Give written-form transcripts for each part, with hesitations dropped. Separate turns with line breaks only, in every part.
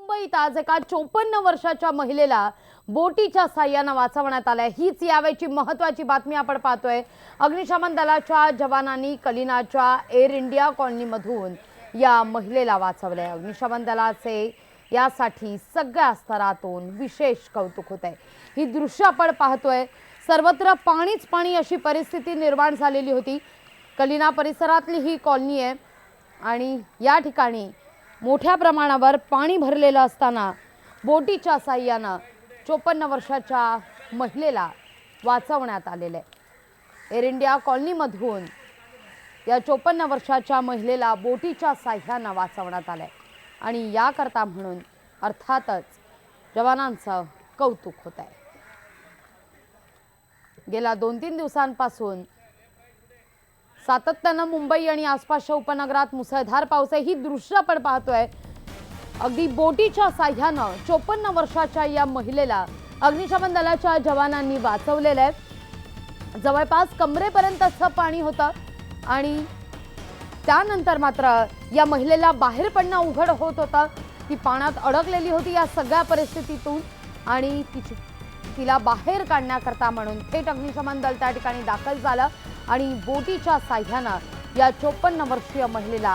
मुंबईत आज एका 54 वर्षाच्या महिलेला बोटीच्या साह्याने वाचवण्यात आले। हीच यावेळची महत्त्वाची बातमी आपण पाहतोय। अग्निशमन दलाच्या जवानांनी कलिनाच्या एअर इंडिया कॉलनीमधून या महिलेला वाचवले। अग्निशमन दलाचे यासाठी सगळ्या स्तरातून विशेष कौतुक होते। ही दृश्य आपण पाहतोय। सर्वत्र पाणीच पाणी अशी परिस्थिती निर्माण झालेली होती। कलिना परिसरातली ही कॉलनी आहे आणि या ठिकाणी मोठ्या प्रमाणावर पाणी भरलेलं असताना बोटीच्या साह्याने 54 वर्षाच्या महिलेला वाचवण्यात आलेले। एअर इंडिया कॉलनीमधून या 54 वर्षाच्या महिलेला बोटीच्या साह्याने वाचवण्यात आले आणि याकरता म्हणून अर्थातच जवानांचं कौतुक होत आहे। गेल्या 2-3 दिवसांपासून सातत्याने मुंबई आणि आसपासच्या उपनगरात मुसळधार पाऊस आहे। ही दृश्य आपण पाहतोय। अगदी बोटीच्या साह्याने 54 वर्षाच्या या महिलेला अग्निशमन दलाच्या जवानांनी वाचवलेलं आहे। जवळपास कमरेपर्यंतचं पाणी होतं आणि त्यानंतर मात्र या महिलेला बाहेर पडणं अवघड होत होतं। ती पाण्यात अडकलेली होती या सगळ्या परिस्थितीतून आणि तिला बाहेर काढण्याकरता म्हणून थेट अग्निशमन दल त्या ठिकाणी दाखल झालं आणि बोटीच्या साह्याने या 54 वर्षीय महिलेला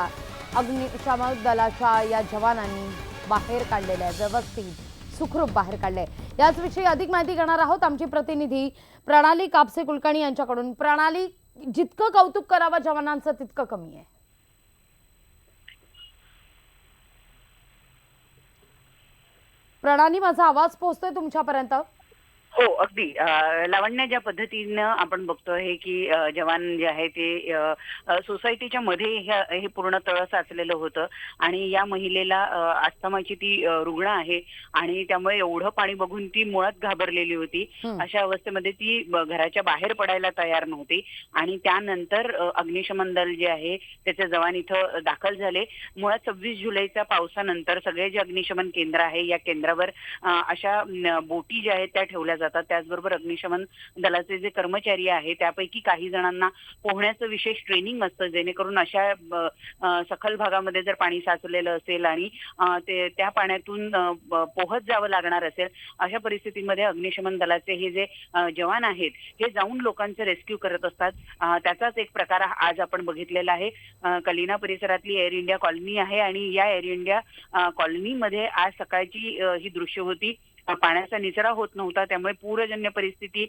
अग्निशमन दलाच्या या जवानांनी बाहेर काढलेलं आहे। व्यवस्थित सुखरूप बाहेर काढले। याच विषयी अधिक माहिती घेणार आहोत आमची प्रतिनिधी प्रणाली कापसे कुलकर्णी यांच्याकडून। प्रणाली, जितकं कौतुक करावं जवानांचं तितकं कमी आहे। प्रणाली, माझा आवाज पोहोचतोय तुमच्यापर्यंत?
हो, अगदी लावण्य ज्या पद्धतीनं आपण बघतोय की जवान जे आहे ते सोसायटीच्या मध्ये हे पूर्ण तळ साचलेलं होतं आणि या महिलेला अस्थमाची ती रुग्ण आहे आणि त्यामुळे एवढं पाणी बघून ती मुळात घाबरलेली होती। अशा अवस्थेमध्ये ती घराच्या बाहेर पडायला तयार नव्हती आणि त्यानंतर अग्निशमन दल जे आहे त्याचे जवान इथं दाखल झाले। मुळात 26 जुलैच्या पावसानंतर सगळे जे अग्निशमन केंद्र आहे या केंद्रावर अशा बोटी ज्या आहेत त्या ठेवल्या जातात। त्याचबरोबर अग्निशमन दलाचे जे कर्मचारी आहे त्यापैकी काही जणांना पोहण्याचं विशेष ट्रेनिंग असतं, जेणेकरून अशा सखल भागामध्ये जर पाणी साचलेलं असेल आणि त्या पाण्यातून पोहत जावं लागणार असेल अशा परिस्थितीमध्ये अग्निशमन दलाचे हे जे जवान आहेत हे जाऊन लोकांचे रेस्क्यू करत असतात। त्याचाच एक प्रकार आज आपण बघितलेला आहे। कलिना परिसरातली एअर इंडिया कॉलनी आहे आणि या एअर इंडिया कॉलनीमध्ये आज सकाळची ही दृश्य होती। पाण्याचा निचरा होत नव्हता, त्यामुळे पूरजन्य परिस्थिती,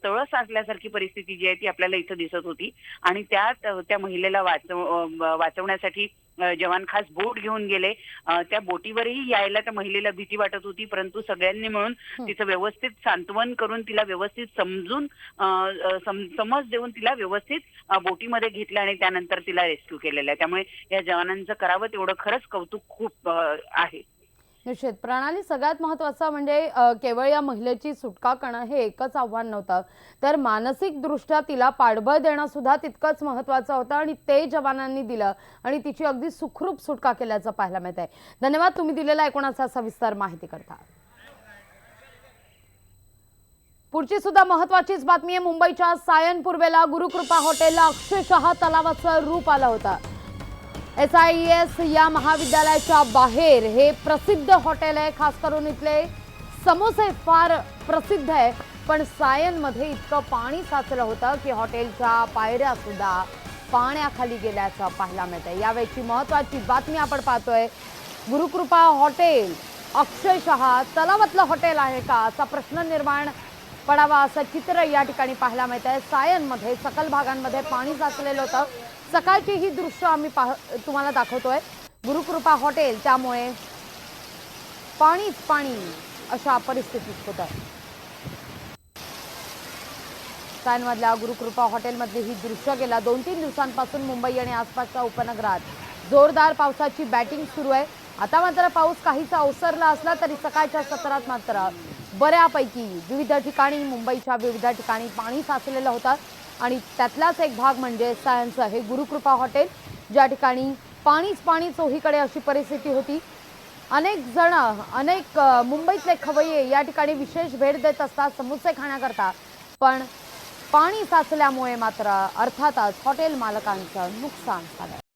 तळ साचल्यासारखी परिस्थिती जी आहे ती आपल्याला इथं दिसत होती आणि त्या महिलेला वाचवण्यासाठी जवान खास बोट घेऊन गेले। त्या बोटीवरही यायला त्या महिलेला भीती वाटत होती, परंतु सगळ्यांनी मिळून तिचं व्यवस्थित सांत्वन करून तिला व्यवस्थित समजून समज देऊन तिला व्यवस्थित बोटीमध्ये घेतलं आणि त्यानंतर तिला रेस्क्यू केलेलं आहे। त्यामुळे या जवानांचं करावं तेवढं खरंच कौतुक खूप आहे।
निश्चित प्रणाली, सगळ्यात महत्त्वाचं म्हणजे केवळ या महिलेची सुटका करणं हे एकच आव्हान नव्हतं, तर मानसिक दृष्ट्या तिला पाठबळ देणं सुद्धा तितकंच महत्त्वाचं होतं आणि ते जवानांनी दिलं आणि तिची अगदी सुखरूप सुटका केल्याचं पाहायला मिळत आहे। धन्यवाद तुम्ही दिलेला एकूणाचा सविस्तर माहिती करता। पुढची सुद्धा महत्त्वाचीच बातमी आहे। मुंबईच्या सायन पूर्वेला गुरुकृपा हॉटेलला अक्षरशः तलावाचं रूप आलं होतं। SIES या महाविद्यालयाच्या बाहेर हे प्रसिद्ध हॉटेल आहे। खास करून इथले समोसे फार प्रसिद्ध आहे, पण सायन मध्ये इतकं पाणी साचलं होतं की हॉटेलच्या पायऱ्या सुद्धा पाण्याखाली गेल्याचं पाहायला मिळतंय। यावेळची महत्त्वाची बातमी आपण पाहतोय। गुरुकृपा हॉटेल अक्षरशः तलावातलं हॉटेल आहे का असा प्रश्न निर्माण पडावा असं चित्र या ठिकाणी पाहायला मिळतंय। सायन मध्ये सकल भागांमध्ये पाणी साचलेलं होतं। सकाळची ही दृश्य आम्ही तुम्हाला दाखवतोय। गुरुकृपा हॉटेल त्यामुळे पाणीच पाणी अशा परिस्थितीत होतं। सायनमधल्या गुरुकृपा हॉटेलमधली ही दृश्य गेल्या 2-3 दिवसांपासून मुंबई आणि आसपासच्या उपनगरात जोरदार पावसाची बॅटिंग सुरू आहे। आता मात्र पाऊस काहीसा ओसरला असला तरी सकाळच्या सत्रात मात्र बऱ्यापैकी विविध ठिकाणी मुंबईच्या विविध ठिकाणी पाणी साचलेलं होतं आणि त्यातलाच एक भाग म्हणजे सायनचं हे गुरुकृपा हॉटेल, ज्या ठिकाणी पाणीच पाणी चोहीकडे अशी परिस्थिती होती। अनेक मुंबईतले खवय्ये या ठिकाणी विशेष भेट देत असतात समोसे खाण्याकरता, पण पाणी साचल्यामुळे मात्र अर्थातच हॉटेल मालकांचं नुकसान झालं।